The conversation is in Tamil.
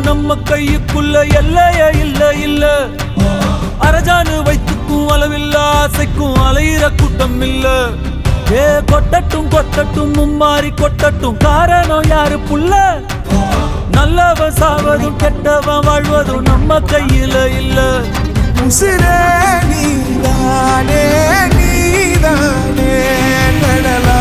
நம்ம கையுக்குள்ள எல்லைய இல்ல இல்ல. அரஜானு வைத்துக்கும் அளவில்ல, ஆசைக்கும் அலையிற கூட்டம் இல்ல. ஏ கொட்டட்டும் கொட்டட்டும் மும்மாறி கொட்டட்டும், காரணம் யாரு புள்ள? நல்லவன் சாவதும் கெட்டவன் வாழ்வதும் நம்ம கையில இல்ல. உசிரே நீதானே நீதானே நடலா